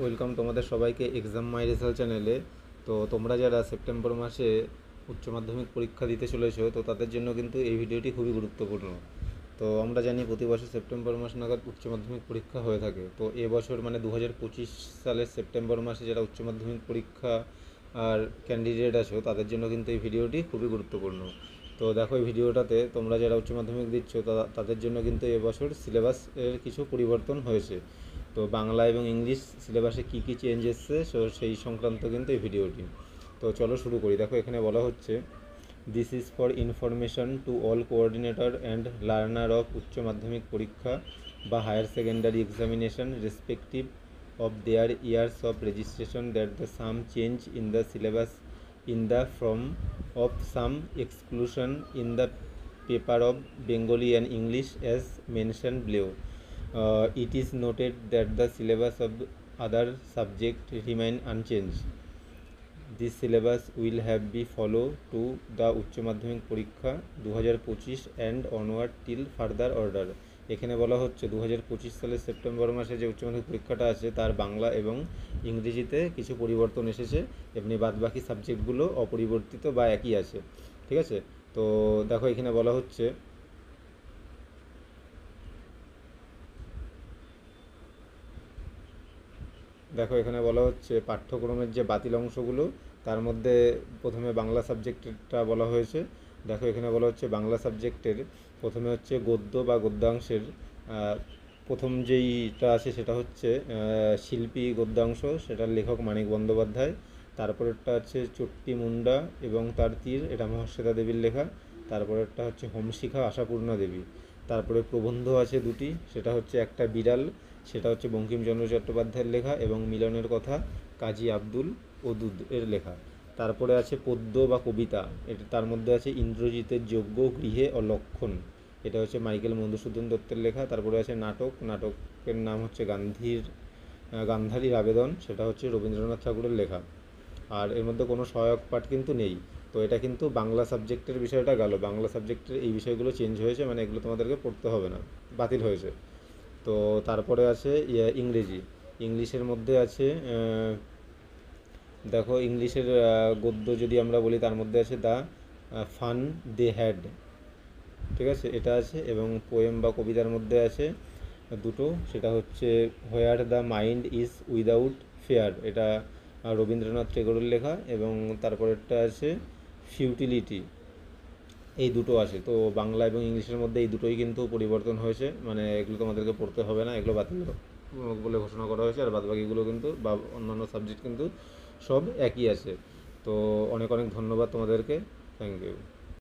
Welcome তোমাদের সবাইকে exam মাই result চ্যানেলে। তো তোমরা যারা সেপ্টেম্বর মাসে উচ্চ মাধ্যমিক পরীক্ষা দিতে চলেছো, তো তাদের জন্য কিন্তু এই ভিডিওটি খুবই গুরুত্বপূর্ণ। তো আমরা জানি প্রতি বছর সেপ্টেম্বর মাস নাগাদ উচ্চ মাধ্যমিক পরীক্ষা হয়ে থাকে। তো এবছর মানে 2025 সালের সেপ্টেম্বর মাসে যারা উচ্চ মাধ্যমিক পরীক্ষা আর ক্যান্ডিডেট আছো, তাদের জন্য কিন্তু এই ভিডিওটি খুবই গুরুত্বপূর্ণ। তো দেখো, এই ভিডিওটাতে তোমরা যারা উচ্চ মাধ্যমিক দিচ্ছ তাদের জন্য কিন্তু এবছর সিলেবাসের কিছু পরিবর্তন হয়েছে। তো বাংলা এবং ইংলিশ সিলেবাসে কী কী চেঞ্জ এসছে সেই সংক্রান্ত কিন্তু এই ভিডিওটি। তো চলো শুরু করি। দেখো, এখানে বলা হচ্ছে, this is for information to all coordinator and learner of উচ্চ মাধ্যমিক পরীক্ষা বা higher secondary examination respective of their years of registration that the some change in the syllabus in the form of some exclusion in the paper of Bengali and English as mentioned below. It is noted that the syllabus of other subjects remain unchanged. This syllabus will have be follow to the উচ্চ মাধ্যমিক পরীক্ষা 2025 and onward till further order. এখানে বলা হচ্ছে 2025 সালের September মাসে যে উচ্চ মাধ্যমিক পরীক্ষাটা আছে তার বাংলা এবং ইংরেজিতে কিছু পরিবর্তন এসেছে, এমনি বাদবাকি সাবজেক্টগুলো অপরিবর্তিত বা একই আছে। ঠিক আছে, তো দেখো এখানে বলা হচ্ছে, পাঠ্যক্রমের যে বাতিল অংশগুলো তার মধ্যে প্রথমে বাংলা সাবজেক্টটা বলা হয়েছে। দেখো এখানে বলা হচ্ছে, বাংলা সাবজেক্টের প্রথমে হচ্ছে গদ্য বা গদ্যাংশের প্রথম যেইটা আছে সেটা হচ্ছে শিল্পী গদ্যাংশ, সেটার লেখক মানিক বন্দ্যোপাধ্যায়। তারপরেরটা আছে চট্টি মুন্ডা এবং তার তীর, এটা মহাশ্বেতা দেবীর লেখা। তারপরেরটা হচ্ছে হোমশিখা আশাপূর্ণা দেবী। তারপরে প্রবন্ধ আছে দুটি, সেটা হচ্ছে একটা বিড়াল, সেটা হচ্ছে বঙ্কিমচন্দ্র চট্টোপাধ্যায়ের লেখা, এবং মিলনের কথা কাজী আব্দুল ওদুদ এর লেখা। তারপরে আছে পদ্য বা কবিতা, এটা তার মধ্যে আছে ইন্দ্রজিতের যজ্ঞ, গৃহে ও লক্ষণ, এটা হচ্ছে মাইকেল মধুসূদন দত্তের লেখা। তারপরে আছে নাটক, নাটকের নাম হচ্ছে গান্ধারীর আবেদন, সেটা হচ্ছে রবীন্দ্রনাথ ঠাকুরের লেখা। আর এর মধ্যে কোনো সহায়ক পাঠ কিন্তু নেই। তো এটা কিন্তু বাংলা সাবজেক্টের বিষয়টা গেল। বাংলা সাবজেক্টের এই বিষয়গুলো চেঞ্জ হয়েছে, মানে এগুলো তোমাদেরকে পড়তে হবে না, বাতিল হয়েছে। তো তারপরে আছে ইংলিশের মধ্যে আছে, দেখো ইংলিশের গদ্য যদি আমরা বলি তার মধ্যে আছে দ্য ফান দে হ্যাড, ঠিক আছে, এটা আছে। এবং পোয়েম বা কবিতার মধ্যে আছে দুটো, সেটা হচ্ছে where the mind is without fear, এটা রবীন্দ্রনাথ টেগোরের লেখা। এবং তারপরেরটা আছে ফিউটিলিটি, এই দুটো আছে। তো বাংলা এবং ইংলিশের মধ্যে এই দুটোই কিন্তু পরিবর্তন হয়েছে, মানে এগুলো তোমাদেরকে পড়তে হবে না, এগুলো বাতিল বলে ঘোষণা করা হয়েছে। আর বাদবাকিগুলো কিন্তু বা অন্যান্য সাবজেক্ট কিন্তু সব একই আছে। তো অনেক অনেক ধন্যবাদ তোমাদেরকে, থ্যাংক ইউ।